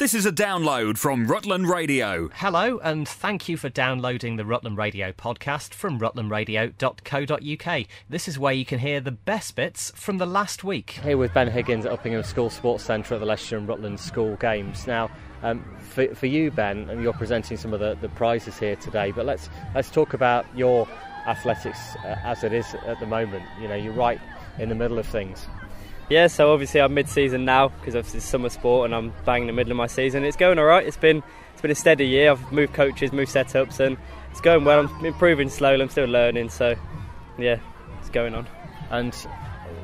This is a download from Rutland Radio. Hello, and thank you for downloading the Rutland Radio podcast from rutlandradio.co.uk. This is where you can hear the best bits from the last week. Here with Ben Higgins at Uppingham School Sports Centre at the Leicestershire and Rutland School Games. Now, for you, Ben, and you're presenting some of the prizes here today, but let's talk about your athletics as it is at the moment. You know, you're right in the middle of things. Yeah, so obviously I'm mid-season now because obviously it's summer sport and I'm bang in the middle of my season. It's going all right. It's been a steady year. I've moved coaches, moved setups, and it's going well. I'm improving slowly. I'm still learning, so yeah, it's going on. And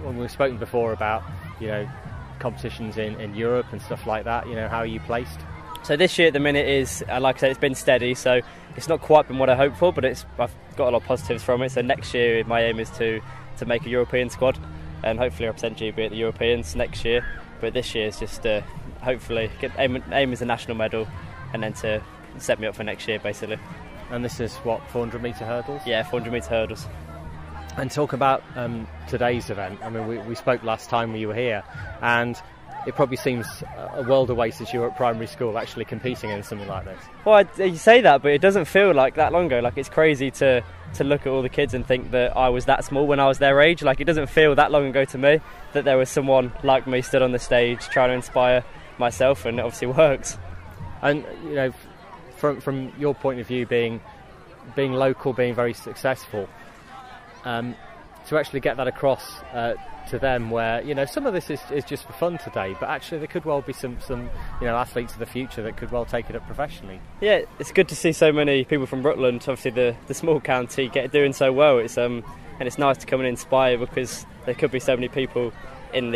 when we've spoken before about, you know, competitions in Europe and stuff like that, you know, how are you placed? So this year at the minute is, like I said, it's been steady. So it's not quite been what I hoped for, but I've got a lot of positives from it. So next year my aim is to make a European squad. And hopefully represent GB at the Europeans next year. But this year is just hopefully aim is a national medal, and then to set me up for next year basically. And this is what, 400 metre hurdles? Yeah, 400 metre hurdles. And talk about today's event. I mean, we spoke last time you were here, and it probably seems a world away since you were at primary school actually competing in something like this. Well, you say that, but it doesn't feel like that long ago. Like, it's crazy to look at all the kids and think that I was that small when I was their age. Like, it doesn't feel that long ago to me that there was someone like me stood on the stage trying to inspire myself, and it obviously works. And you know, from your point of view, being local, being very successful, to actually get that across to them, where, you know, some of this is just for fun today, but actually there could well be some you know, athletes of the future that could well take it up professionally. Yeah, it's good to see so many people from Rutland, obviously the small county, doing so well. It's and it's nice to come and inspire, because there could be so many people in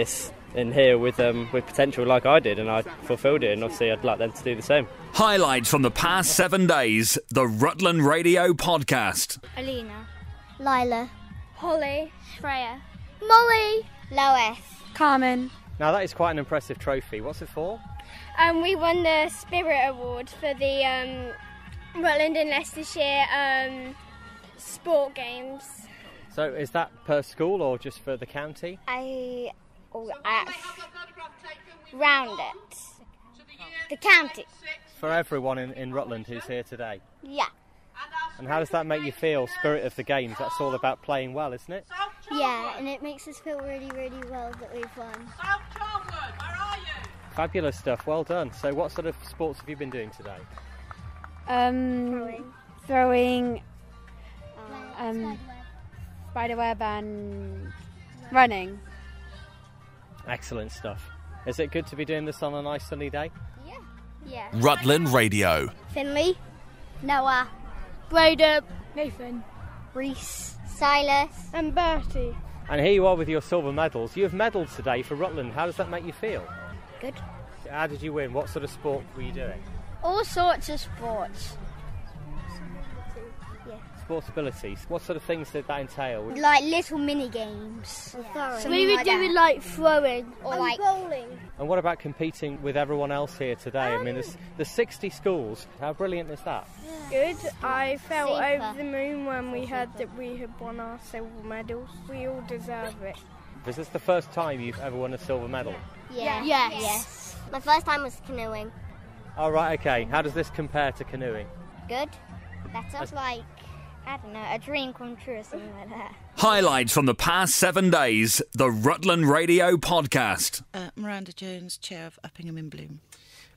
here with potential like I did, and I fulfilled it, and obviously I'd like them to do the same. Highlights from the past 7 days, the Rutland Radio podcast. Alina, Lila, Holly, Freya, Molly, Lois, Carmen. Now that is quite an impressive trophy. What's it for? We won the Spirit Award for the Rutland and Leicestershire sport games. So is that per school or just for the county? I round it. The county. For everyone in Rutland who's here today? Yeah. And how does that make you feel, spirit of the games? That's all about playing well, isn't it? Yeah, and it makes us feel really, really well that we've won. Fabulous stuff, well done. So what sort of sports have you been doing today? Throwing, spiderweb and running. Excellent stuff. Is it good to be doing this on a nice sunny day? Yeah. Yeah. Rutland Radio. Finley, Noah, Broder, Nathan, Reese, Silas and Bertie. And here you are with your silver medals. You have medalled today for Rutland. How does that make you feel? Good. How did you win? What sort of sport were you doing? All sorts of sports. Sports abilities. What sort of things did that entail? Like little mini games. We were doing like throwing or like bowling. And what about competing with everyone else here today? I mean, there's 60 schools. How brilliant is that? Good. I felt over the moon when we heard that we had won our silver medals. We all deserve it. Is this the first time you've ever won a silver medal? Yeah. Yes. My first time was canoeing. Oh, right, okay. How does this compare to canoeing? Good. Better. Like, I don't know, a dream come true or something like that. Highlights from the past 7 days, the Rutland Radio podcast. Miranda Jones, Chair of Uppingham in Bloom.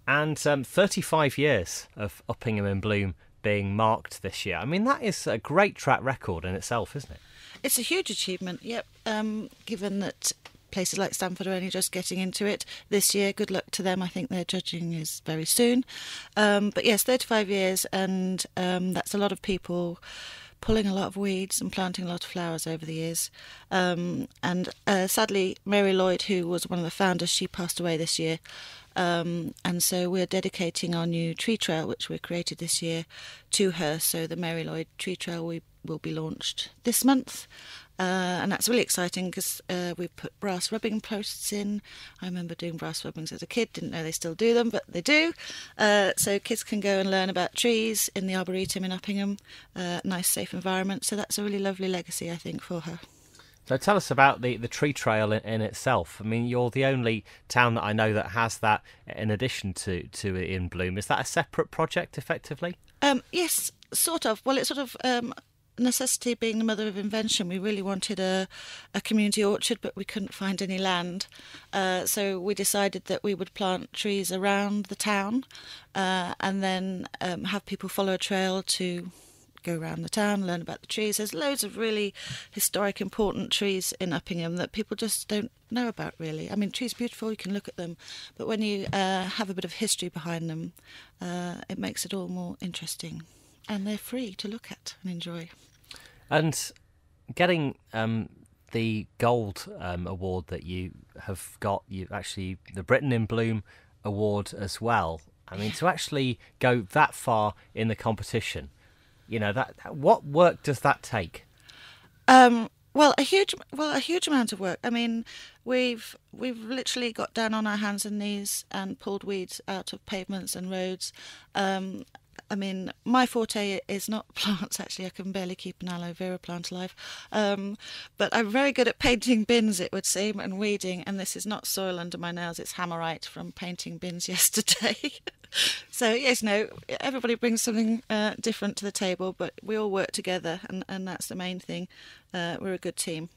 And 35 years of Uppingham in Bloom being marked this year. I mean, that is a great track record in itself, isn't it? It's a huge achievement, yep, given that places like Stamford are only just getting into it this year. Good luck to them. I think their judging is very soon. But yes, 35 years, and that's a lot of people pulling a lot of weeds and planting a lot of flowers over the years. And sadly, Mary Lloyd, who was one of the founders, she passed away this year. And so we're dedicating our new tree trail, which we created this year, to her. So the Mary Lloyd Tree Trail will be launched this month. And that's really exciting because we put brass rubbing posts in. I remember doing brass rubbings as a kid, didn't know they still do them, but they do. So kids can go and learn about trees in the Arboretum in Uppingham, nice safe environment. So that's a really lovely legacy, I think, for her. So tell us about the tree trail in itself. I mean, you're the only town that I know that has that in addition to In Bloom. Is that a separate project, effectively? Yes, sort of. Well, it's sort of necessity being the mother of invention. We really wanted a community orchard, but we couldn't find any land. So we decided that we would plant trees around the town and then have people follow a trail to go around the town, learn about the trees. There's loads of really historic, important trees in Uppingham that people just don't know about, really. I mean, trees are beautiful, you can look at them, but when you have a bit of history behind them, it makes it all more interesting. And they're free to look at and enjoy. And getting the gold award that you have got, you actually the Britain in Bloom award as well. I mean, to actually go that far in the competition, you know, that what work does that take? Well, a huge amount of work. I mean, we've literally got down on our hands and knees and pulled weeds out of pavements and roads. I mean, my forte is not plants, actually. I can barely keep an aloe vera plant alive. But I'm very good at painting bins, it would seem, and weeding. And this is not soil under my nails, it's hammerite from painting bins yesterday. So, yes, no, everybody brings something different to the table, but we all work together, and that's the main thing. We're a good team.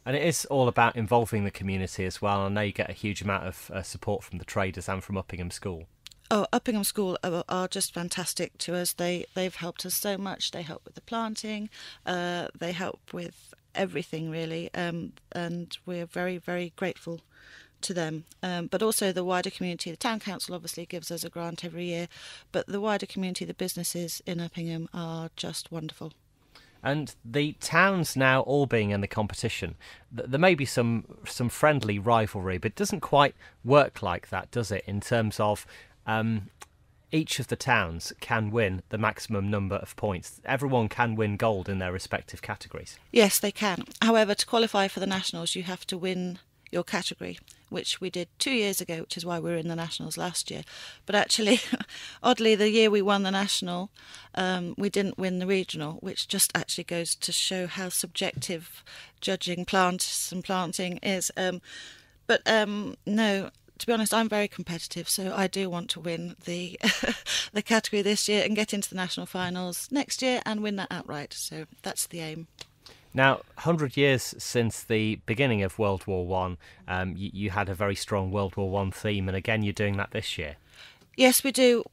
And it is all about involving the community as well. I know you get a huge amount of support from the traders and from Uppingham School. Oh, Uppingham School are just fantastic to us. They've helped us so much. They help with the planting. They help with everything, really. And we're very, very grateful to them. But also the wider community. The Town Council obviously gives us a grant every year. But the wider community, the businesses in Uppingham are just wonderful. And the towns now all being in the competition, there may be some friendly rivalry, but it doesn't quite work like that, does it, in terms of each of the towns can win the maximum number of points. Everyone can win gold in their respective categories. Yes, they can. However, to qualify for the Nationals, you have to win your category, which we did 2 years ago, which is why we were in the Nationals last year. But actually, oddly, the year we won the National, we didn't win the Regional, which just actually goes to show how subjective judging plants and planting is. No, to be honest, I'm very competitive, so I do want to win the the category this year and get into the national finals next year and win that outright. So that's the aim. Now, 100 years since the beginning of World War One, you had a very strong World War One theme, and again, you're doing that this year. Yes, we do.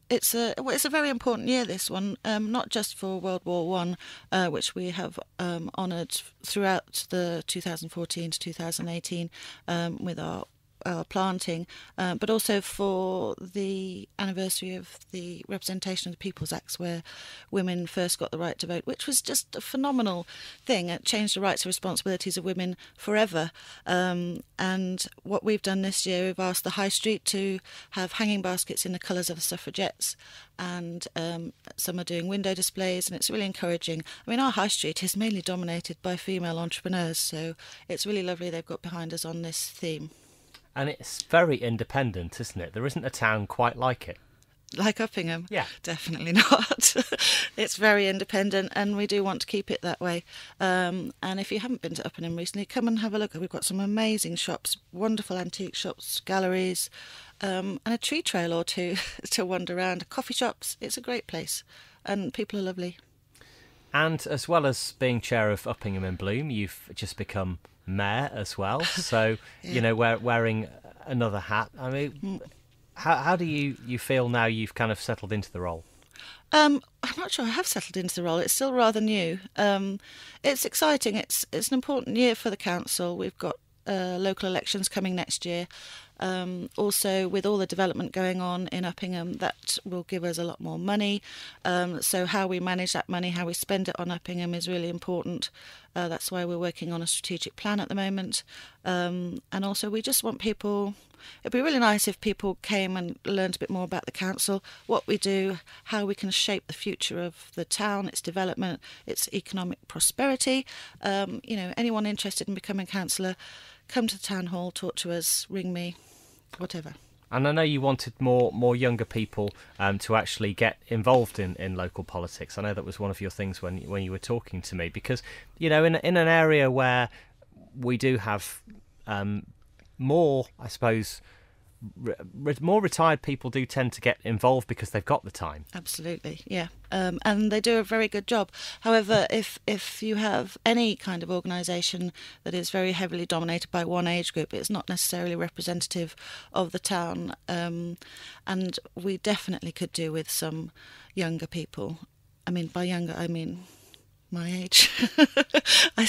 It's a very important year, this one, not just for World War One, which we have honoured throughout the 2014 to 2018 with our planting, but also for the anniversary of the Representation of the People's Acts, where women first got the right to vote, which was just a phenomenal thing. It changed the rights and responsibilities of women forever. And what we've done this year, we've asked the High Street to have hanging baskets in the colours of the suffragettes, and some are doing window displays, and it's really encouraging. I mean, our High Street is mainly dominated by female entrepreneurs, so it's really lovely they've got behind us on this theme. And it's very independent, isn't it? There isn't a town quite like it. Like Uppingham? Yeah. Definitely not. It's very independent, and we do want to keep it that way. And if you haven't been to Uppingham recently, come and have a look. We've got some amazing shops, wonderful antique shops, galleries, and a tree trail or two to wander around. Coffee shops. It's a great place, and people are lovely. And as well as being chair of Uppingham in Bloom, you've just become mayor as well. So, yeah. You know, wearing another hat. I mean, how do you feel now you've kind of settled into the role? I'm not sure I have settled into the role. It's still rather new. It's exciting. It's an important year for the council. We've got local elections coming next year. Also, with all the development going on in Uppingham, that will give us a lot more money. So how we manage that money, how we spend it on Uppingham is really important. That's why we're working on a strategic plan at the moment. And also, we just want people... It'd be really nice if people came and learned a bit more about the council, what we do, how we can shape the future of the town, its development, its economic prosperity. Anyone interested in becoming councillor, come to the town hall, talk to us, ring me, whatever. And I know you wanted more younger people to actually get involved in local politics. I know that was one of your things when you were talking to me, because, in an area where we do have more, I suppose, more retired people do tend to get involved because they've got the time. Absolutely, yeah. And they do a very good job. However, if you have any kind of organisation that is very heavily dominated by one age group, it's not necessarily representative of the town. And we definitely could do with some younger people. I mean, by younger, I mean my age. I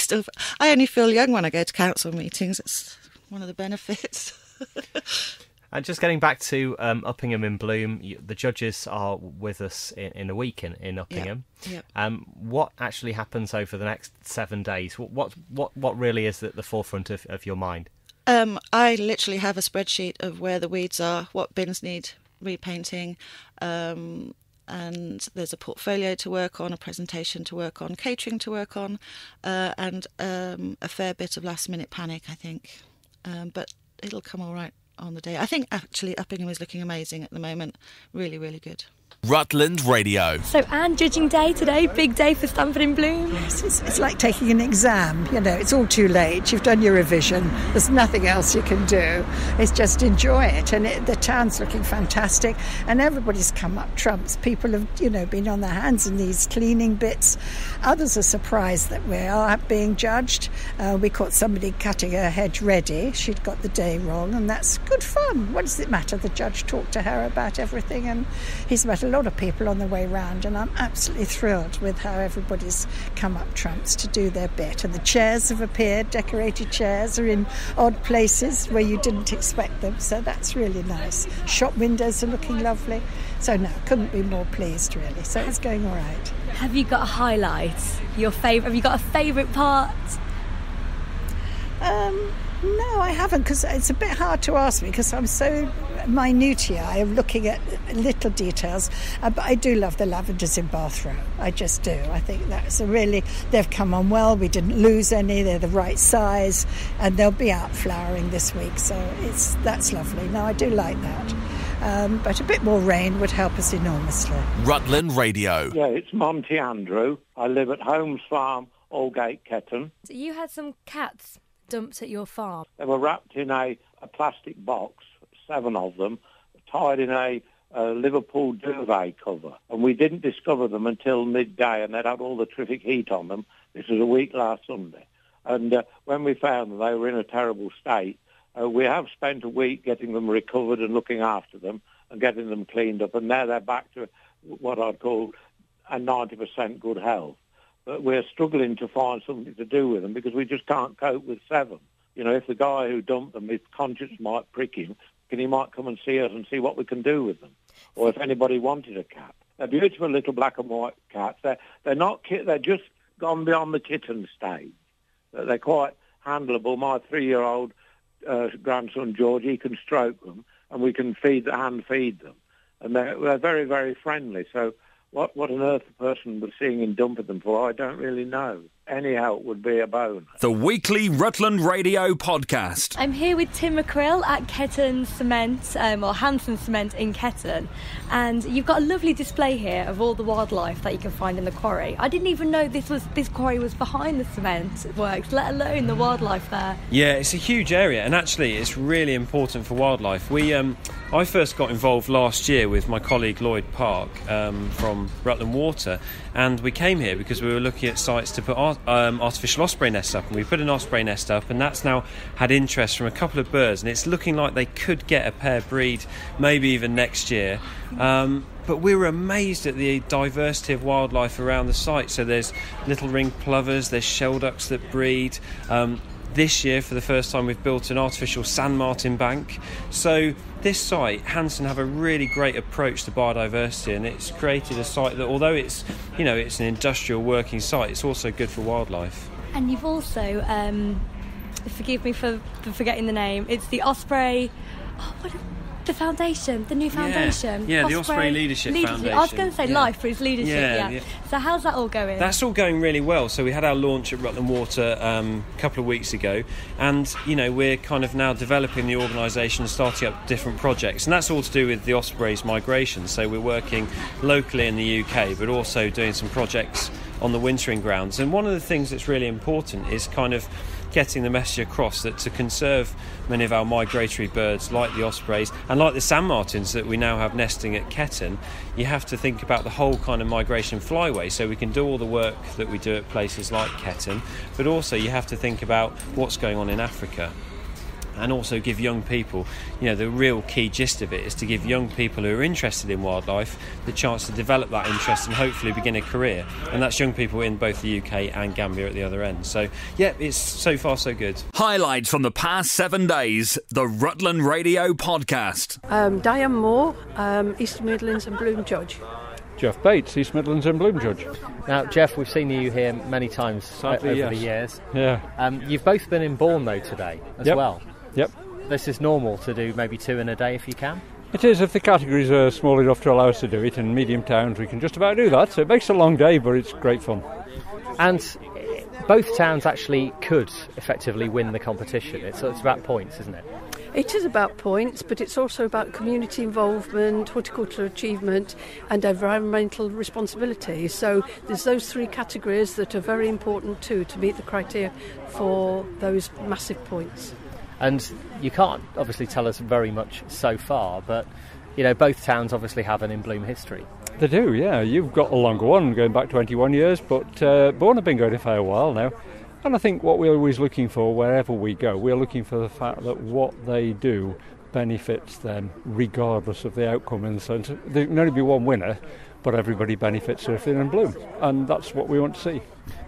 only feel young when I go to council meetings. It's one of the benefits. And just getting back to Uppingham in Bloom, the judges are with us in a week in Uppingham. Yep. What actually happens over the next 7 days? What really is at the forefront of your mind? I literally have a spreadsheet of where the weeds are, what bins need repainting, and there's a portfolio to work on, a presentation to work on, catering to work on, and a fair bit of last-minute panic, I think. But it'll come all right on the day. I think actually Uppingham is looking amazing at the moment. Really, really good. Rutland Radio. So, Anne, judging day today, big day for Stamford in Bloom. Yes, it's like taking an exam, it's all too late. You've done your revision. There's nothing else you can do. It's just enjoy it. And the town's looking fantastic. And everybody's come up trumps. People have, been on their hands in these cleaning bits. Others are surprised that we are being judged. We caught somebody cutting her hedge ready. She'd got the day wrong, and that's good fun. What does it matter? The judge talked to her about everything, and he's met a lot of people on the way round, and I'm absolutely thrilled with how everybody's come up trumps to do their bit. And the chairs have appeared, decorated chairs are in odd places where you didn't expect them, so that's really nice. Shop windows are looking lovely, so no, couldn't be more pleased really, so it's going all right. Have you got a highlight? Have you got a favourite part? No, I haven't, because it's a bit hard to ask me because I'm so minutiae. I'm looking at little details, but I do love the lavenders in Bath Row. I just do. I think that's they've come on well. We didn't lose any. They're the right size, and they'll be out flowering this week. So that's lovely. No, I do like that. But a bit more rain would help us enormously. Rutland Radio. Yeah, it's Monty Andrew. I live at Holmes Farm, Aldgate, Ketton. So you had some cats dumped at your farm. They were wrapped in a plastic box, 7 of them, tied in a Liverpool duvet cover. And we didn't discover them until midday, and they'd had all the terrific heat on them. This was a week last Sunday. And when we found them, they were in a terrible state. We have spent a week getting them recovered and looking after them and getting them cleaned up. And now they're back to what I'd call a 90% good health. But we're struggling to find something to do with them because we just can't cope with 7. If the guy who dumped them, his conscience might prick him, he might come and see us and see what we can do with them. Or if anybody wanted a cat. They're beautiful little black and white cats. They're not they're just gone beyond the kitten stage. They're quite handleable. My 3-year-old grandson George, he can stroke them, and we can hand feed them. And they're very, very friendly. So what on earth the person was seeing in dumping them for, I don't really know. Any help would be a bonus. The weekly Rutland Radio podcast. I'm here with Tim McCrill at Ketton Cement, or Hanson Cement in Ketton, and you've got a lovely display here of all the wildlife that you can find in the quarry. I didn't even know this quarry was behind the cement works, let alone the wildlife there. Yeah, it's a huge area, and actually it's really important for wildlife. I first got involved last year with my colleague Lloyd Park from Rutland Water, and we came here because we were looking at sites to put artificial osprey nests up, and we put an osprey nest up, and that's now had interest from a couple of birds, and it's looking like they could get a pair breed maybe even next year. But we were amazed at the diversity of wildlife around the site. So there's little ringed plovers, there's shell ducks that breed. This year, for the first time, we've built an artificial sand martin bank. So this site, Hanson have a really great approach to biodiversity, and it's created a site that, although it's an industrial working site, it's also good for wildlife. And you've also, forgive me for forgetting the name, it's the osprey. The foundation, the new foundation. Yeah, the Osprey Leadership Foundation. I was going to say life for his leadership, yeah. So how's that all going? That's all going really well. So we had our launch at Rutland Water a couple of weeks ago, and we're kind of now developing the organisation and starting up different projects, and that's all to do with the Ospreys migration. So we're working locally in the UK, but also doing some projects on the wintering grounds. And one of the things that's really important is kind of getting the message across that to conserve many of our migratory birds like the ospreys and like the sand martins that we now have nesting at Ketton, you have to think about the whole kind of migration flyway. So we can do all the work that we do at places like Ketton, but also you have to think about what's going on in Africa. And also give young people, the real key gist of it is to give young people who are interested in wildlife the chance to develop that interest and hopefully begin a career. And that's young people in both the UK and Gambia at the other end. So, yeah, it's so far so good. Highlights from the past 7 days, the Rutland Radio Podcast. Diane Moore, East Midlands and Bloom Judge. Jeff Bates, East Midlands and Bloom Judge. Now, Jeff, we've seen you here many times over the years. Yeah. You've both been in Bourne, though, today as well. Yep. This is normal to do maybe 2 in a day if you can? It is, if the categories are small enough to allow us to do it. In medium towns we can just about do that, so it makes a long day, but it's great fun. And both towns actually could effectively win the competition. It's about points, isn't it? It is about points, but it's also about community involvement, horticultural achievement and environmental responsibility. So there's those 3 categories that are very important too to meet the criteria for those massive points. And you can't obviously tell us very much so far, but both towns obviously have an in bloom history. They do, yeah. You've got a longer one, going back 21 years, but Bourne have been going a fair while now. And I think what we're always looking for, wherever we go, we're looking for the fact that what they do benefits them, regardless of the outcome. In the sense, there can only be one winner, but everybody benefits if they're in bloom, and that's what we want to see.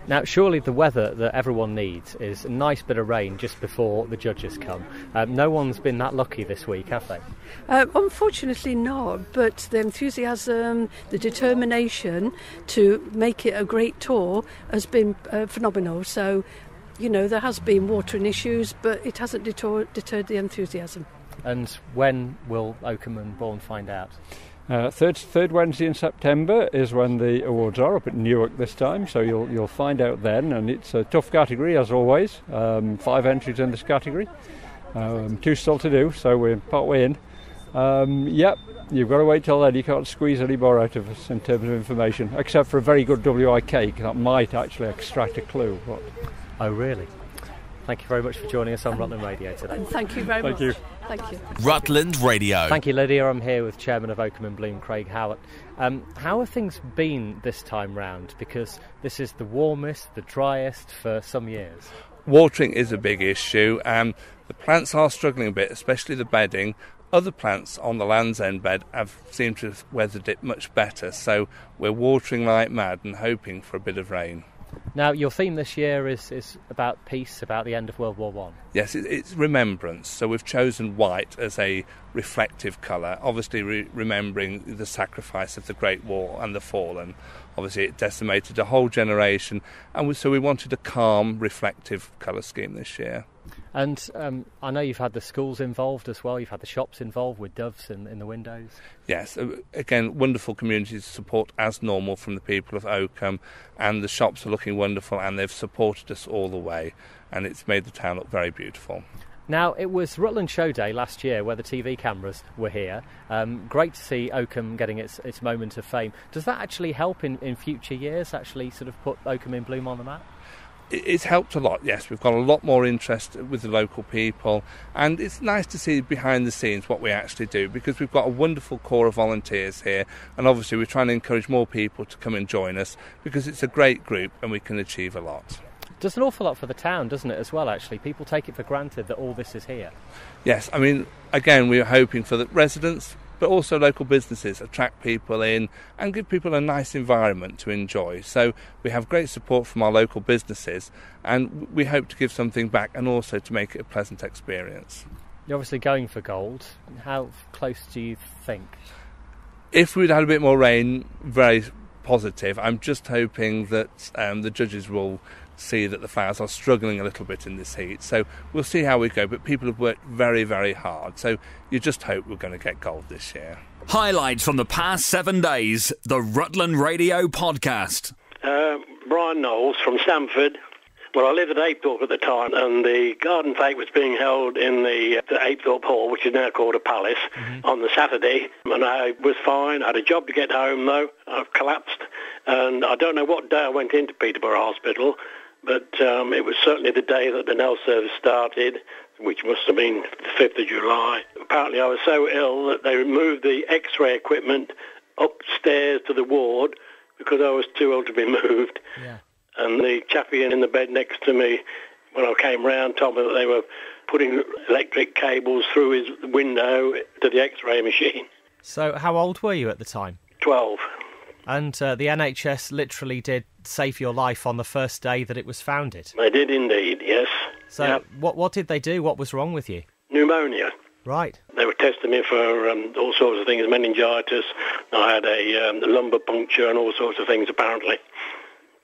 Now, surely the weather that everyone needs is a nice bit of rain just before the judges come. No one's been that lucky this week, have they? Unfortunately not, but the enthusiasm, the determination to make it a great tour has been phenomenal. So, there has been watering issues, but it hasn't deterred the enthusiasm. And when will Oakham and Bourne find out? Third Wednesday in September is when the awards are up at Newark this time, so you'll find out then, and it's a tough category as always. 5 entries in this category, 2 still to do, so we're part way in. You've got to wait till then. You can't squeeze any more out of us in terms of information, except for a very good WI cake that might actually extract a clue. But... Oh, really? Thank you very much for joining us on Rutland Radio today. And thank you very much. Thank you. Rutland Radio. Thank you, Lydia. I'm here with Chairman of Oakham and Bloom, Craig Howard. How have things been this time round? Because this is the warmest, the driest for some years. Watering is a big issue. The plants are struggling a bit, especially the bedding. Other plants on the Land's End bed have seemed to have weathered it much better, so we're watering like mad and hoping for a bit of rain. Now, your theme this year is about peace, about the end of World War I. Yes, it's remembrance. So we've chosen white as a reflective colour, obviously remembering the sacrifice of the Great War and the fallen. Obviously, it decimated a whole generation, and so we wanted a calm, reflective colour scheme this year. And I know you've had the schools involved as well, you've had the shops involved with doves in the windows. Yes, again, wonderful community support as normal from the people of Oakham, and the shops are looking wonderful, and they've supported us all the way, and it's made the town look very beautiful. Now, it was Rutland Show Day last year where the TV cameras were here. Great to see Oakham getting its moment of fame. Does that actually help in future years, actually sort of put Oakham in bloom on the map? It's helped a lot, yes. We've got a lot more interest with the local people, and it's nice to see behind the scenes what we actually do, because we've got a wonderful core of volunteers here, and obviously we're trying to encourage more people to come and join us, because it's a great group and we can achieve a lot. Does an awful lot for the town, doesn't it, as well, actually? People take it for granted that all this is here. Yes, I mean, again, we're hoping for the residents, but also local businesses attract people in and give people a nice environment to enjoy. So we have great support from our local businesses, and we hope to give something back and also to make it a pleasant experience. You're obviously going for gold. How close do you think? If we'd had a bit more rain, very positive. I'm just hoping that the judges will see that the flowers are struggling a little bit in this heat. So we'll see how we go, but people have worked very, very hard. So you just hope we're going to get gold this year. Highlights from the past 7 days, the Rutland Radio Podcast. Brian Knowles from Stamford. Well, I lived at Apethorpe at the time, and the garden fete was being held in the Apethorpe Hall, which is now called a palace, on the Saturday. And I was fine. I had a job to get home, though. I've collapsed. And I don't know what day I went into Peterborough Hospital, but it was certainly the day that the NEL service started, which must have been the 5th of July. Apparently I was so ill that they moved the X-ray equipment upstairs to the ward because I was too ill to be moved. Yeah. And the chappie in the bed next to me, when I came round, told me that they were putting electric cables through his window to the X-ray machine. So how old were you at the time? 12. And the NHS literally did save your life on the first day that it was founded? They did indeed, yes. So yep. What did they do? What was wrong with you? Pneumonia. Right. They were testing me for all sorts of things, meningitis. I had a lumbar puncture and all sorts of things, apparently.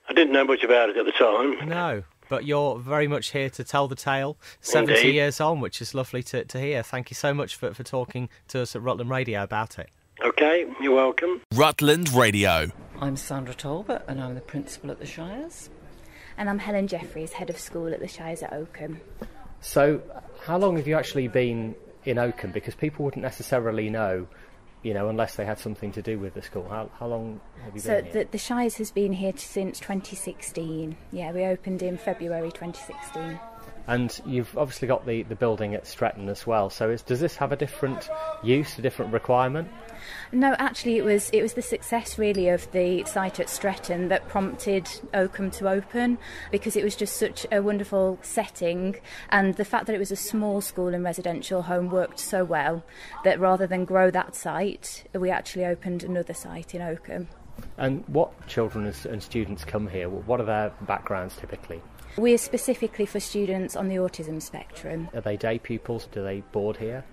I didn't know much about it at the time. No, but you're very much here to tell the tale 70 Indeed. years on, which is lovely to hear. Thank you so much for talking to us at Rutland Radio about it. OK, you're welcome. Rutland Radio. I'm Sandra Talbot and I'm the principal at the Shires. And I'm Helen Jeffries, head of school at the Shires at Oakham. So how long have you actually been in Oakham? Because people wouldn't necessarily know, unless they had something to do with the school. How long have you been here? So the Shires has been here since 2016. Yeah, we opened in February 2016. And you've obviously got the building at Stretton as well. So does this have a different use, a different requirement? No, actually it was the success really of the site at Stretton that prompted Oakham to open, because it was just such a wonderful setting, and the fact that it was a small school and residential home worked so well that rather than grow that site, we actually opened another site in Oakham. And what children and students come here? What are their backgrounds typically? We're specifically for students on the autism spectrum. Are they day pupils? Do they board here?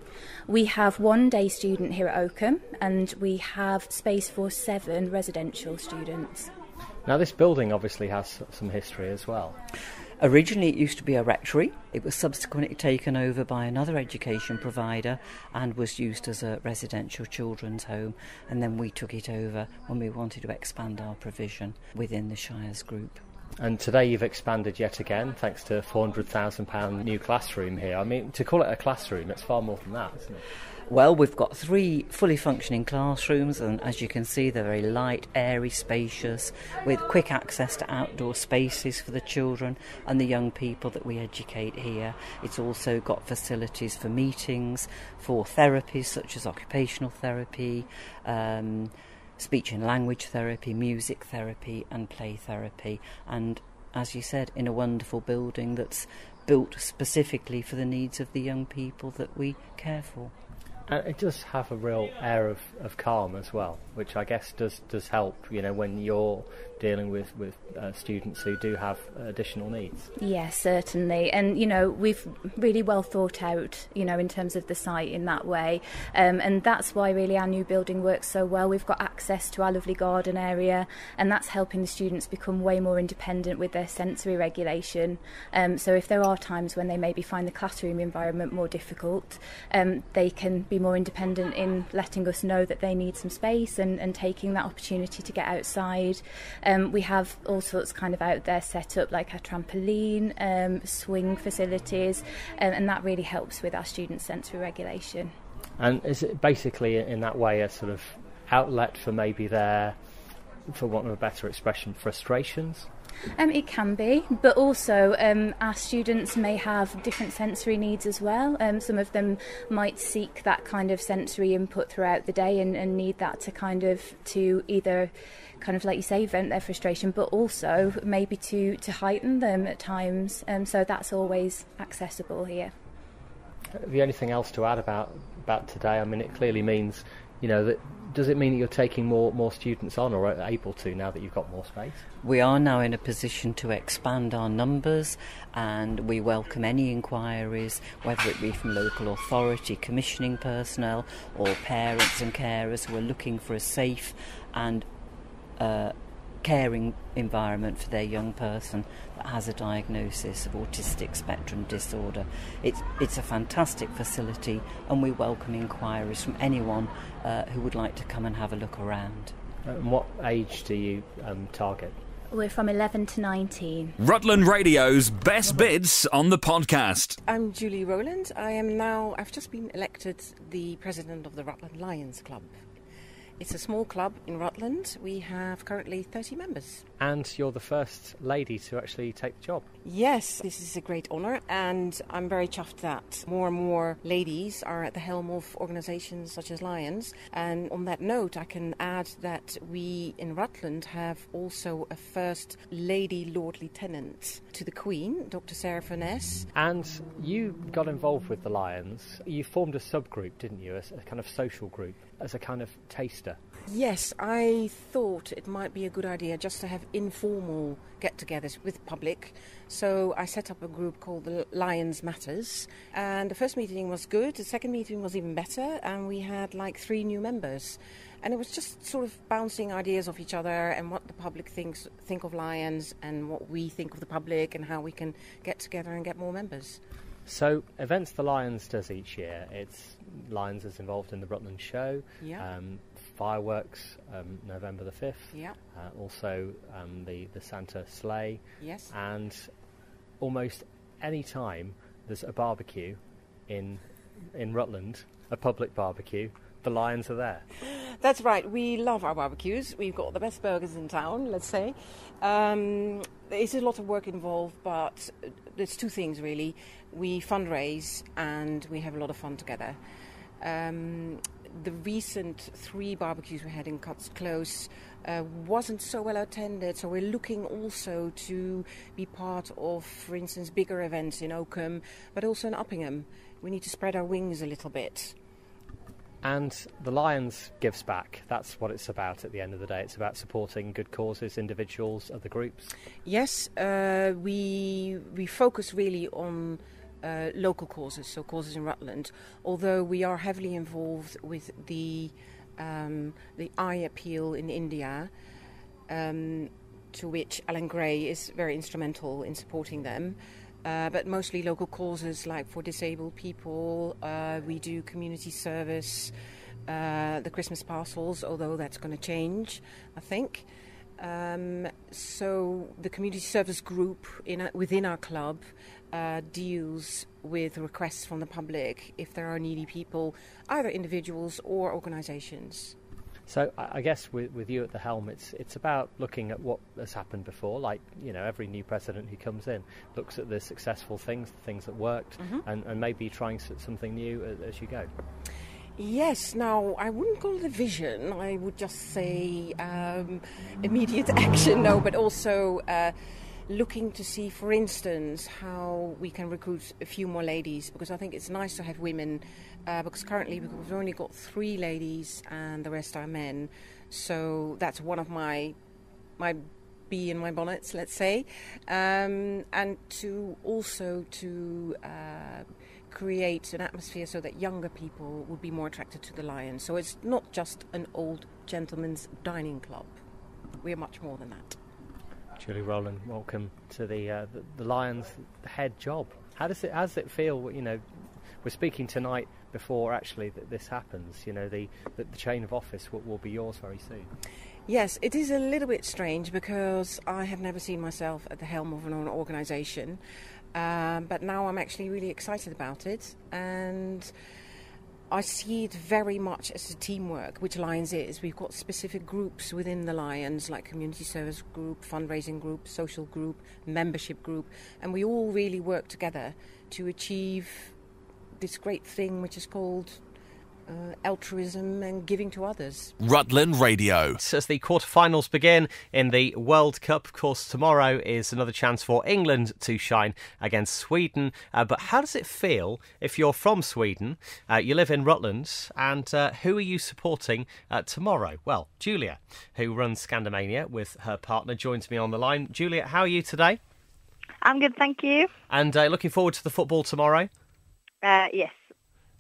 We have one day student here at Oakham, and we have space for 7 residential students. Now this building obviously has some history as well. Originally it used to be a rectory. It was subsequently taken over by another education provider and was used as a residential children's home, and then we took it over when we wanted to expand our provision within the Shires group. And today you've expanded yet again, thanks to a £400,000 new classroom here. I mean, to call it a classroom, it's far more than that, isn't it? Well, we've got 3 fully functioning classrooms, and as you can see, they're very light, airy, spacious, with quick access to outdoor spaces for the children and the young people that we educate here. It's also got facilities for meetings, for therapies such as occupational therapy, speech and language therapy, music therapy and play therapy, and as you said, in a wonderful building that's built specifically for the needs of the young people that we care for. And it does have a real air of calm as well, which I guess does help, when you're dealing with students who do have additional needs. Yes, certainly. And, we've really well thought out, in terms of the site in that way. And that's why really our new building works so well. We've got access to our lovely garden area, and that's helping the students become way more independent with their sensory regulation. So if there are times when they maybe find the classroom environment more difficult, they can be more independent in letting us know that they need some space and taking that opportunity to get outside. We have all sorts kind of out there set up, like a trampoline, swing facilities, and that really helps with our students' sensory regulation. And is it basically in that way a sort of outlet for maybe their, for want of a better expression, frustrations? It can be, but also our students may have different sensory needs as well. Some of them might seek that kind of sensory input throughout the day and need that to either kind of, like you say, vent their frustration, but also maybe to heighten them at times. So that's always accessible here. Have you anything else to add about today? I mean, it clearly means, that does it mean that you're taking more students on, or are able to, now that you've got more space? We are now in a position to expand our numbers, and we welcome any inquiries, whether it be from local authority, commissioning personnel, or parents and carers who are looking for a safe and caring environment for their young person that has a diagnosis of autistic spectrum disorder. It's a fantastic facility, and we welcome inquiries from anyone who would like to come and have a look around. And what age do you target? We're from 11 to 19. Rutland Radio's best bits on the podcast. I'm Julie Rowland. I've just been elected the president of the Rutland Lions Club. It's a small club in Rutland. We have currently 30 members. And you're the first lady to actually take the job. Yes, this is a great honour, and I'm very chuffed that more and more ladies are at the helm of organisations such as Lions. And on that note, I can add that we in Rutland have also a first lady Lord Lieutenant to the Queen, Dr. Sarah Furness. And you got involved with the Lions. You formed a subgroup, didn't you, a kind of social group, as a kind of taster. Yes, I thought it might be a good idea just to have informal get-togethers with public. So I set up a group called the Lions Matters. And the first meeting was good. The second meeting was even better. And we had like 3 new members. And it was just sort of bouncing ideas off each other and what the public think of Lions and what we think of the public and how we can get together and get more members. So, events the Lions does each year. Lions is involved in the Rutland Show, yeah. Fireworks, November the 5th, yeah. Also the Santa Sleigh, yes. And almost any time there's a barbecue in Rutland, a public barbecue, the Lions are there. That's right. We love our barbecues. We've got the best burgers in town, let's say. There's a lot of work involved, but there's 2 things really. We fundraise and we have a lot of fun together. The recent 3 barbecues we had in Cuts Close wasn't so well attended, so we're looking also to be part of, for instance, bigger events in Oakham, but also in Uppingham. We need to spread our wings a little bit. And the Lions gives back. That's what it's about at the end of the day. It's about supporting good causes, individuals, other groups. Yes, we focus really on local causes, so causes in Rutland, although we are heavily involved with the eye appeal in India, to which Alan Gray is very instrumental in supporting them. But mostly local causes, like for disabled people. We do community service, the Christmas parcels, although that's going to change, I think. So the community service group within our club deals with requests from the public if there are needy people, either individuals or organisations. So I guess with you at the helm, it's about looking at what has happened before. Like, every new president who comes in looks at the successful things, the things that worked, and maybe trying something new as you go. Yes, now I wouldn't call it a vision. I would just say immediate action, but also looking to see, for instance, how we can recruit a few more ladies, because I think it's nice to have women, because currently we've only got 3 ladies and the rest are men. So that's one of my bee in my bonnets, let's say, and to also create an atmosphere so that younger people would be more attracted to the Lions. So it's not just an old gentleman's dining club. We're much more than that. Julie Rowland, welcome to the Lions head job. How does it feel? We're speaking tonight before actually this happens. The chain of office will be yours very soon. Yes, it is a little bit strange because I have never seen myself at the helm of an organisation, but now I'm actually really excited about it, and I see it very much as a teamwork, which Lions is. We've got specific groups within the Lions, like community service group, fundraising group, social group, membership group, and we all really work together to achieve this great thing which is called altruism and giving to others. Rutland Radio. As the quarterfinals begin in the World Cup, of course, tomorrow is another chance for England to shine against Sweden. But how does it feel if you're from Sweden, you live in Rutland, and who are you supporting tomorrow? Well, Julia, who runs Scandamania with her partner, joins me on the line. Julia, how are you today? I'm good, thank you. And looking forward to the football tomorrow? Yes.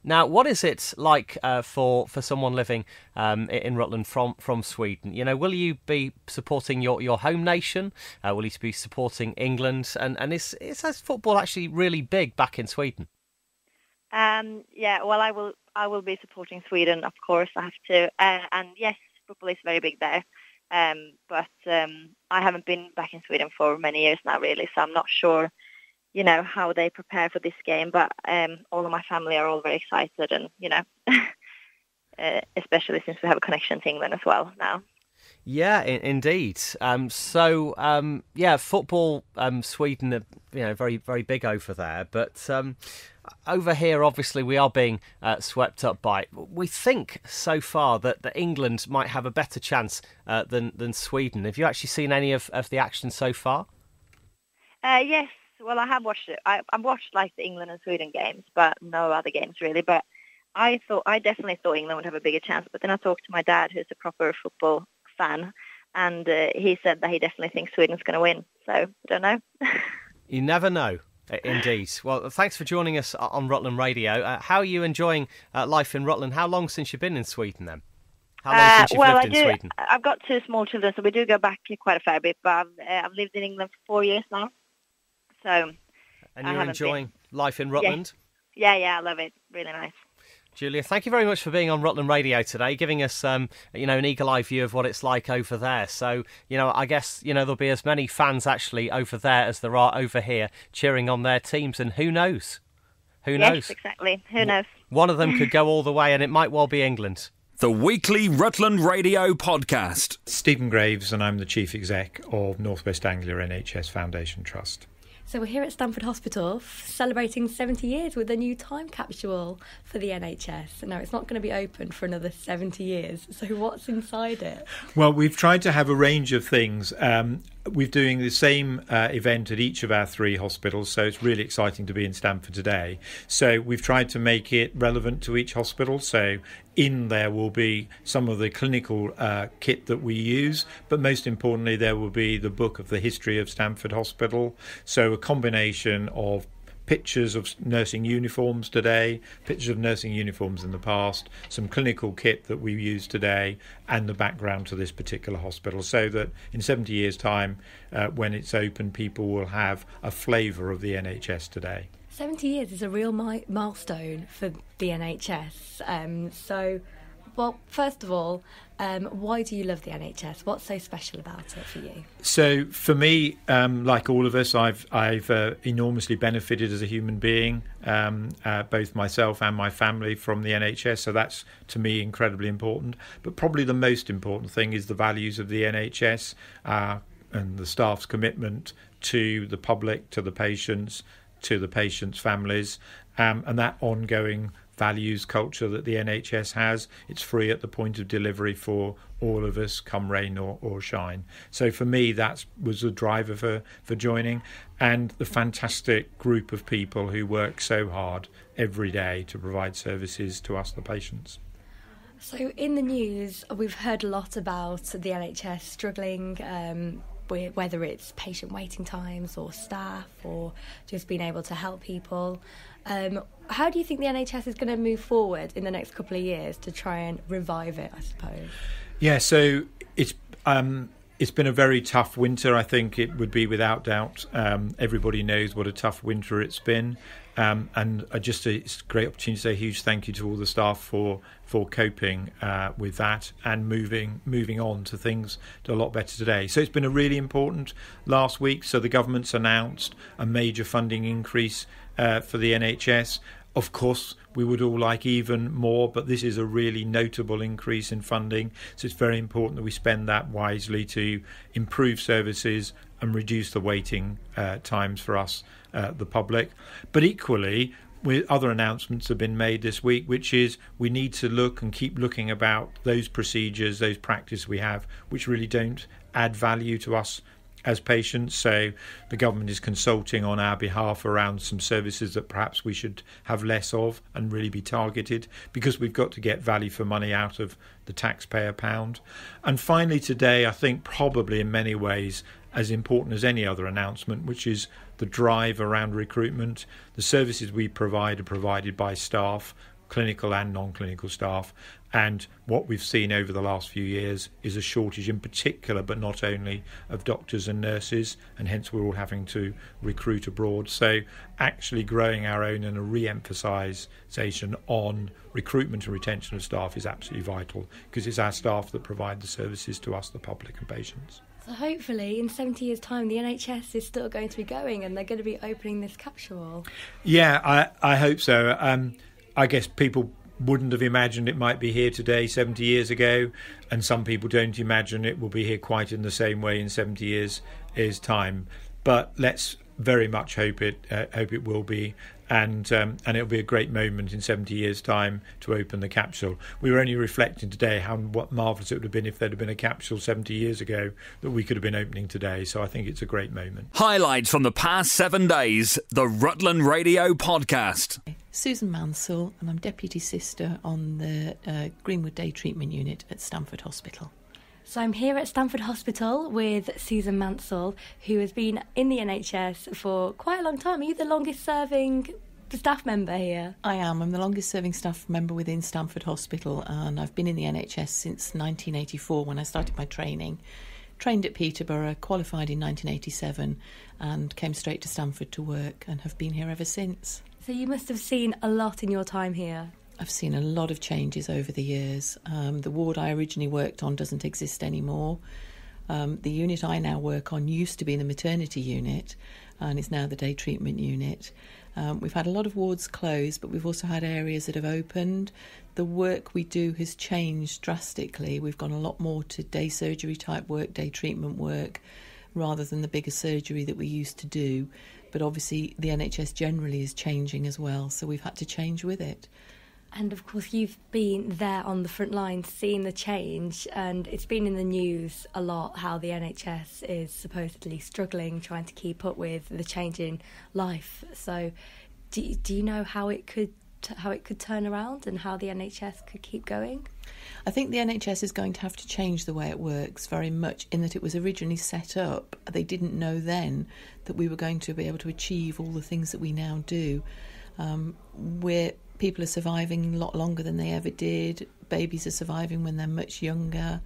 Now, what is it like for someone living in Rutland from Sweden? You know, will you be supporting your home nation? Will you be supporting England? And is football actually really big back in Sweden? Yeah, well, I will be supporting Sweden, of course. I have to, and yes, football is very big there. But I haven't been back in Sweden for many years now, really, so I'm not sure, you know, how they prepare for this game. But all of my family are all very excited, and you know, especially since we have a connection to England as well now. Yeah, indeed. Football, Sweden, you know, very, very big over there. But over here, obviously, we are being swept up by it. We think so far that England might have a better chance than Sweden. Have you actually seen any of the action so far? Yes, well, I have watched it. I've watched like the England and Sweden games, but no other games really. But I definitely thought England would have a bigger chance. But then I talked to my dad, who's a proper football fan, and he said that he definitely thinks Sweden's going to win. So I don't know. You never know. Indeed. Well, thanks for joining us on Rutland Radio. How are you enjoying life in Rutland? How long since you've been in Sweden then? How long since you've lived in Sweden? I've got 2 small children, so we do go back quite a fair bit. But I've lived in England for 4 years now. So. And you're enjoying life in Rutland? Yeah, I love it. Really nice. Julia, thank you very much for being on Rutland Radio today, giving us, an eagle-eye view of what it's like over there. So, I guess, there'll be as many fans actually over there as there are over here cheering on their teams. And who knows? Who knows? Yes, exactly. Who knows? One of them could go all the way, and it might well be England. The weekly Rutland Radio podcast. Stephen Graves, and I'm the Chief Exec of North West Anglia NHS Foundation Trust. So we're here at Stamford Hospital celebrating 70 years with a new time capsule for the NHS. Now, it's not going to be open for another 70 years. So what's inside it? Well, we've tried to have a range of things. We're doing the same event at each of our 3 hospitals, so it's really exciting to be in Stamford today. So we've tried to make it relevant to each hospital. So in there will be some of the clinical kit that we use, but most importantly, there will be the book of the history of Stamford Hospital. So a combination of pictures of nursing uniforms today, pictures of nursing uniforms in the past, some clinical kit that we use today, and the background to this particular hospital, so that in 70 years' time, when it's open, people will have a flavour of the NHS today. 70 years is a real milestone for the NHS. Well, first of all, why do you love the NHS? What's so special about it for you? So for me, like all of us, I've enormously benefited as a human being, both myself and my family, from the NHS. So that's, to me, incredibly important. But probably the most important thing is the values of the NHS and the staff's commitment to the public, to the patients' families, and that ongoing values culture that the NHS has. It's free at the point of delivery for all of us, come rain or shine. So for me, that was the driver for joining, and the fantastic group of people who work so hard every day to provide services to us, the patients. So in the news, we've heard a lot about the NHS struggling, whether it's patient waiting times or staff or just being able to help people. How do you think the NHS is going to move forward in the next couple of years to try and revive it, I suppose? Yeah, so it's been a very tough winter. I think it would be without doubt. Everybody knows what a tough winter it's been. And it's a great opportunity to say a huge thank you to all the staff for coping with that and moving on to things a lot better today. So it's been a really important last week. So the government's announced a major funding increase for the NHS. Of course, we would all like even more, but this is a really notable increase in funding. So it's very important that we spend that wisely to improve services and reduce the waiting times for us, the public. But equally, other announcements have been made this week, which is we need to look and keep looking about those procedures, those practices we have, which really don't add value to us as patients. So the government is consulting on our behalf around some services that perhaps we should have less of and really be targeted, because we've got to get value for money out of the taxpayer pound. And finally today, I think probably in many ways as important as any other announcement, which is the drive around recruitment. The services we provide are provided by staff, clinical and non-clinical staff. And what we've seen over the last few years is a shortage in particular, but not only, of doctors and nurses, and hence we're all having to recruit abroad. So actually growing our own and a re-emphasisation on recruitment and retention of staff is absolutely vital, because it's our staff that provide the services to us, the public and patients. So hopefully in 70 years' time the NHS is still going to be going and they're going to be opening this capsule wall. Yeah, I hope so. I guess people wouldn't have imagined it might be here today 70 years ago, and some people don't imagine it will be here quite in the same way in 70 years' time. But let's very much hope it will be, and it'll be a great moment in 70 years' time to open the capsule. We were only reflecting today what marvellous it would have been if there'd have been a capsule 70 years ago that we could have been opening today. So I think it's a great moment. Highlights from the past 7 days, the Rutland Radio Podcast. Susan Mansell, and I'm Deputy Sister on the Greenwood Day Treatment Unit at Stamford Hospital. So I'm here at Stamford Hospital with Susan Mansell, who has been in the NHS for quite a long time. Are you the longest serving staff member here? I am. I'm the longest serving staff member within Stamford Hospital, and I've been in the NHS since 1984 when I started my training. Trained at Peterborough, qualified in 1987, and came straight to Stamford to work, and have been here ever since. So you must have seen a lot in your time here. I've seen a lot of changes over the years. The ward I originally worked on doesn't exist anymore. The unit I now work on used to be the maternity unit and is now the day treatment unit. We've had a lot of wards closed, but we've also had areas that have opened. The work we do has changed drastically. We've gone a lot more to day surgery type work, day treatment work, rather than the bigger surgery that we used to do. But obviously the NHS generally is changing as well, so we've had to change with it. And of course you've been there on the front line seeing the change, and it's been in the news a lot how the NHS is supposedly struggling trying to keep up with the change in life. So do you know how it could turn around and how the NHS could keep going? I think the NHS is going to have to change the way it works very much, in that it was originally set up. They didn't know then that we were going to be able to achieve all the things that we now do. People are surviving a lot longer than they ever did. Babies are surviving when they're much younger.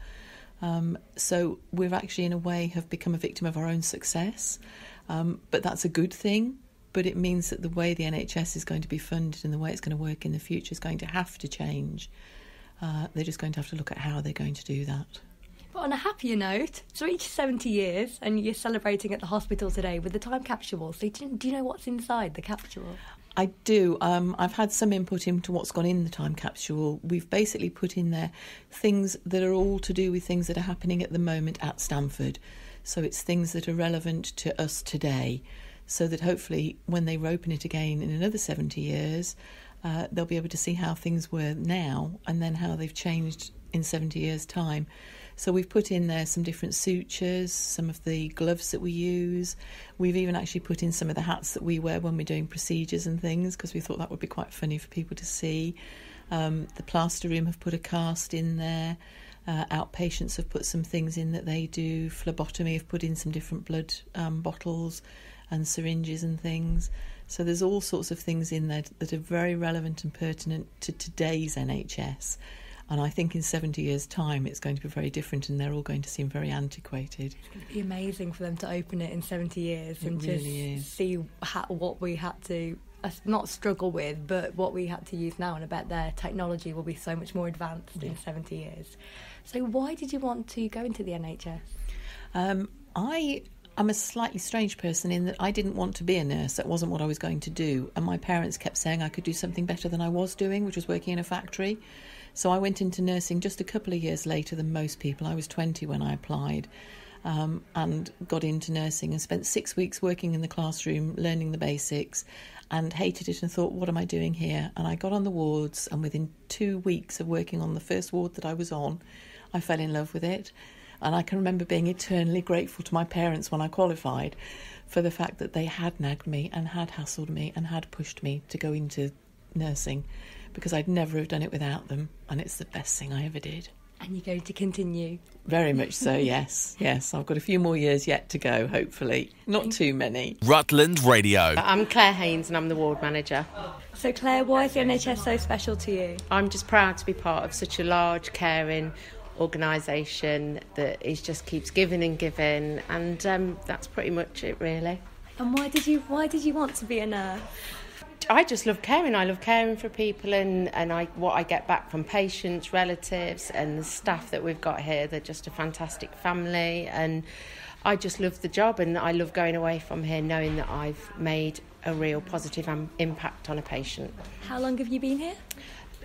So we've actually, in a way, have become a victim of our own success. But that's a good thing. But it means that the way the NHS is going to be funded and the way it's going to work in the future is going to have to change. They're just going to have to look at how they're going to do that. But on a happier note, it's reached 70 years and you're celebrating at the hospital today with the time capsule. So do you know what's inside the capsule? I do. I've had some input into what's gone in the time capsule. We've basically put in there things that are all to do with things that are happening at the moment at Stamford. So it's things that are relevant to us today, so that hopefully when they open it again in another 70 years, they'll be able to see how things were now and then how they've changed in 70 years' time. So we've put in there some different sutures, some of the gloves that we use. We've even actually put in some of the hats that we wear when we're doing procedures and things, because we thought that would be quite funny for people to see. The plaster room have put a cast in there. Outpatients have put some things in that they do. Phlebotomy have put in some different blood bottles and syringes and things. So there's all sorts of things in there that are very relevant and pertinent to today's NHS. And I think in 70 years' time it's going to be very different, and they're all going to seem very antiquated. It's going to be amazing for them to open it in 70 years and really just see what we had to not struggle with, but what we had to use now. And I bet their technology will be so much more advanced in 70 years. So why did you want to go into the NHS? I'm a slightly strange person in that I didn't want to be a nurse. That wasn't what I was going to do. And my parents kept saying I could do something better than I was doing, which was working in a factory. So I went into nursing just a couple of years later than most people. I was 20 when I applied, and got into nursing and spent 6 weeks working in the classroom, learning the basics, and hated it and thought, what am I doing here? And I got on the wards, and within 2 weeks of working on the first ward that I was on, I fell in love with it. And I can remember being eternally grateful to my parents when I qualified for the fact that they had nagged me and had hassled me and had pushed me to go into nursing, because I'd never have done it without them, and it's the best thing I ever did. And you're going to continue? Very much so, yes. Yes, I've got a few more years yet to go, hopefully. Not too many. Rutland Radio. I'm Claire Haynes and I'm the ward manager. So Claire, why is the NHS so special to you? I'm just proud to be part of such a large, caring organisation that just keeps giving and giving, and that's pretty much it, really. And why did you want to be a nurse? I just love caring. I love caring for people, and what I get back from patients, relatives, and the staff that we've got here. They're just a fantastic family, and I just love the job, and I love going away from here knowing that I've made a real positive impact on a patient. How long have you been here?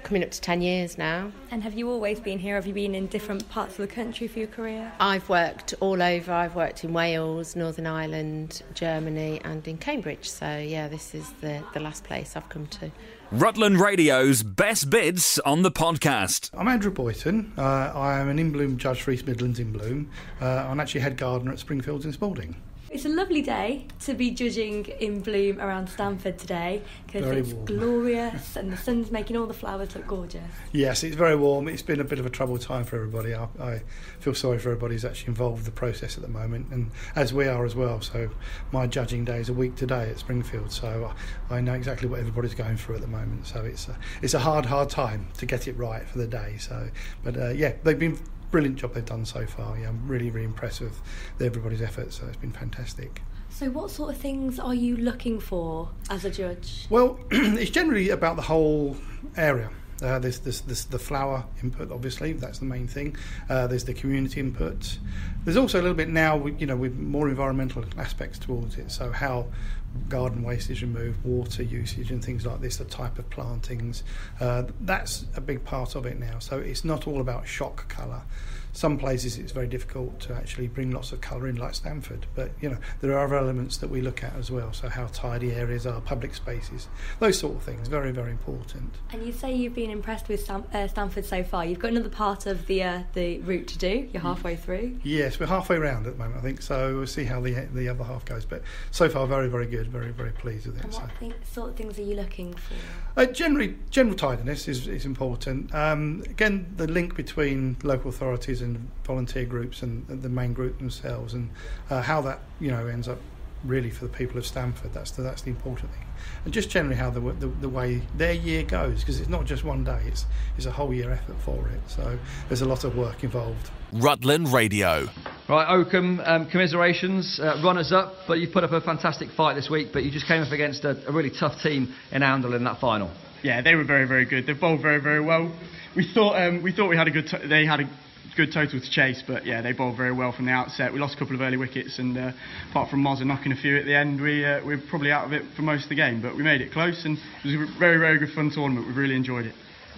Coming up to 10 years now. And have you always been here? Have you been in different parts of the country for your career? I've worked all over. I've worked in Wales, Northern Ireland, Germany and in Cambridge. So, yeah, this is the last place I've come to. Rutland Radio's best bits on the podcast. I'm Andrew Boyton. I am an In Bloom judge for East Midlands In Bloom. I'm actually head gardener at Springfields in Spalding. It's a lovely day to be judging In Bloom around Stamford today because it's warm. Glorious and the sun's making all the flowers look gorgeous. Yes, it's very warm. It's been a bit of a troubled time for everybody. I feel sorry for everybody who's actually involved with the process at the moment, and as we are as well. So my judging day is a week today at Springfield, so I know exactly what everybody's going through at the moment. So it's a hard time to get it right for the day. So, but yeah, they've been brilliant job they've done so far. Yeah, I'm really impressed with everybody's efforts. So it's been fantastic. So what sort of things are you looking for as a judge? Well, it's generally about the whole area. There's the flower input, obviously, that's the main thing. There's the community input. There's also a little bit now, with more environmental aspects towards it. So how garden waste is removed, water usage and things like this, the type of plantings. That's a big part of it now. So it's not all about shock colour. Some places it's very difficult to actually bring lots of colour in, like Stamford, but there are other elements that we look at as well. So how tidy areas are, public spaces, those sort of things, very, very important. And you say you've been impressed with Stamford so far. You've got another part of the route to do. You're halfway through. Yes, we're halfway round at the moment, I think. So we'll see how the other half goes. But so far, very, very good. Very, very pleased with it. And what sort of things are you looking for? General tidiness is important. Again, the link between local authorities and volunteer groups and the main group themselves, and how that ends up really for the people of Stamford. That's the important thing. And just generally how the way their year goes, because it's not just one day, it's a whole year effort for it. So there's a lot of work involved. Rutland Radio. Right, Oakham, commiserations, runners up, but you put up a fantastic fight this week, but you just came up against a really tough team in Oundle in that final. Yeah, they were very, very good. They bowled very, very well. We thought we had a good they had a good total to chase, but yeah, they bowled very well from the outset. We lost a couple of early wickets, and apart from Mozer knocking a few at the end, we were probably out of it for most of the game, but we made it close, and it was a very, very good fun tournament. We really enjoyed it.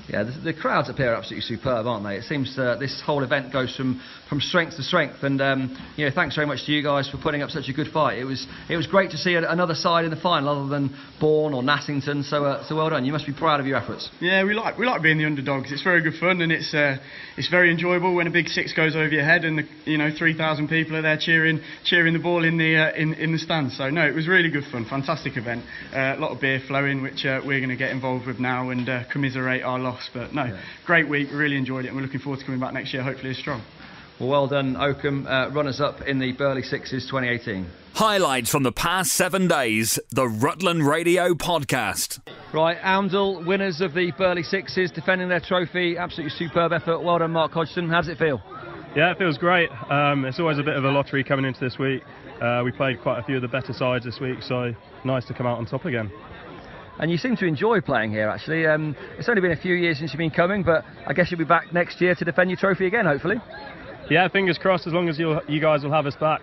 Yeah, the crowds up here are absolutely superb, aren't they? It seems this whole event goes from strength to strength, and thanks very much to you guys for putting up such a good fight. It was great to see another side in the final other than Bourne or Nassington. So well done. You must be proud of your efforts. Yeah, we like being the underdogs. It's very good fun, and it's very enjoyable when a big six goes over your head, and 3,000 people are there cheering the ball in the stands. So no, it was really good fun. Fantastic event. A lot of beer flowing, which we're going to get involved with now and commiserate our loss. But no, Great week. We really enjoyed it, and we're looking forward to coming back next year, hopefully as strong. Well done, Oakham. Runners-up in the Burley Sixes 2018. Highlights from the past 7 days, the Rutland Radio podcast. Right, Oundle, winners of the Burley Sixes, defending their trophy. Absolutely superb effort. Well done, Mark Hodgson. How does it feel? Yeah, it feels great. It's always a bit of a lottery coming into this week. We played quite a few of the better sides this week, so nice to come out on top again. And you seem to enjoy playing here, actually. It's only been a few years since you've been coming, but I guess you'll be back next year to defend your trophy again, hopefully. Yeah, fingers crossed, as long as you guys will have us back.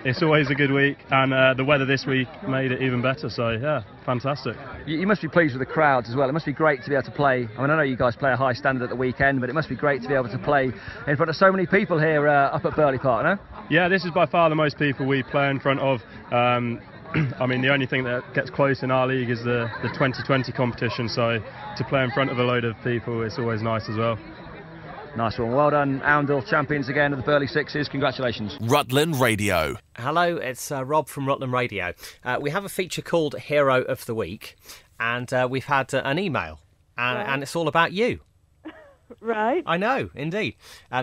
It's always a good week, and the weather this week made it even better, so yeah, fantastic. You must be pleased with the crowds as well. It must be great to be able to play. I mean, I know you guys play a high standard at the weekend, but it must be great to be able to play in front of so many people here up at Burley Park, no? Yeah, this is by far the most people we play in front of. I mean, the only thing that gets close in our league is the 2020 competition, so to play in front of a load of people, it's always nice as well. Nice one. Well done, Oundle, champions again of the Burley Sixes. Congratulations. Rutland Radio. Hello, it's Rob from Rutland Radio. We have a feature called Hero of the Week, and we've had an email, and it's all about you. Right. I know, indeed.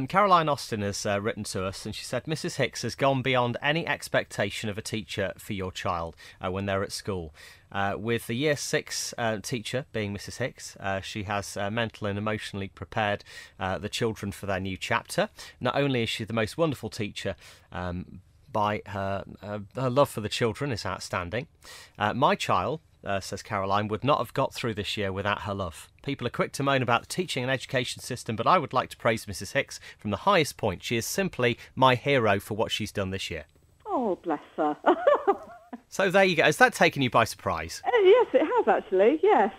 Caroline Austin has written to us, and she said, Mrs. Hicks has gone beyond any expectation of a teacher for your child when they're at school. With the Year 6 teacher being Mrs. Hicks, she has mentally and emotionally prepared the children for their new chapter. Not only is she the most wonderful teacher, by her love for the children is outstanding. My child, says Caroline, would not have got through this year without her love. People are quick to moan about the teaching and education system, but I would like to praise Mrs. Hicks from the highest point. She is simply my hero for what she's done this year. Oh, bless her. So there you go. Has that taken you by surprise? Yes, it has actually, yes.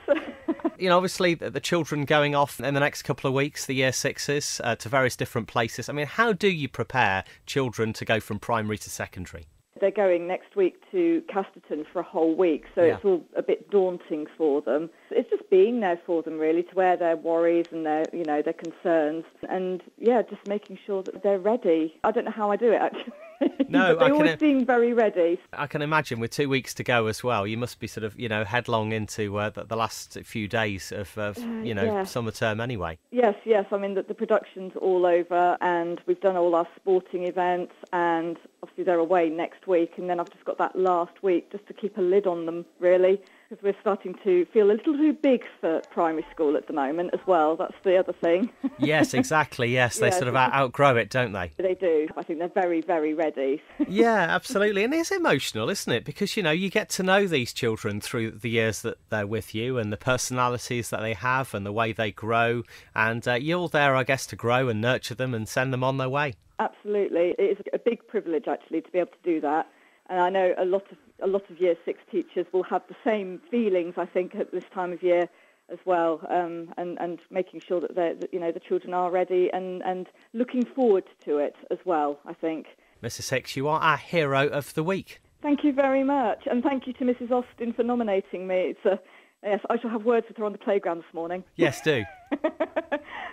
You know, obviously the children going off in the next couple of weeks, the Year 6s, to various different places. I mean, how do you prepare children to go from primary to secondary? They're going next week to Casterton for a whole week, so It's all a bit daunting for them. It's just being there for them, really, to wear their worries and their concerns, and just making sure that they're ready. I don't know how I do it, actually. No, they always seem very ready. I can imagine with 2 weeks to go as well, you must be sort of, headlong into the last few days of, summer term anyway. Yes. I mean, the production's all over, and we've done all our sporting events, and obviously they're away next week, and then I've just got that last week just to keep a lid on them, really, because we're starting to feel a little too big for primary school at the moment as well. That's the other thing. Yes, exactly, yes. They sort of outgrow it, don't they? They do. I think they're very, very ready. Yeah, absolutely. And it's emotional, isn't it? Because, you get to know these children through the years that they're with you and the personalities that they have and the way they grow. And you're there, I guess, to grow and nurture them and send them on their way. Absolutely. It is a big privilege, actually, to be able to do that. And I know a lot of Year 6 teachers will have the same feelings, I think, at this time of year as well, and making sure that the children are ready and looking forward to it as well, I think. Mrs. Hicks, you are our hero of the week. Thank you very much, and thank you to Mrs. Austin for nominating me. Yes, I shall have words with her on the playground this morning. Yes, do.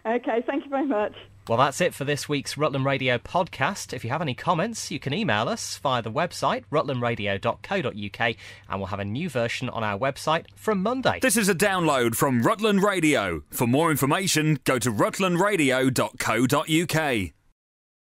Okay, thank you very much. Well, that's it for this week's Rutland Radio podcast. If you have any comments, you can email us via the website, rutlandradio.co.uk, and we'll have a new version on our website from Monday. This is a download from Rutland Radio. For more information, go to rutlandradio.co.uk.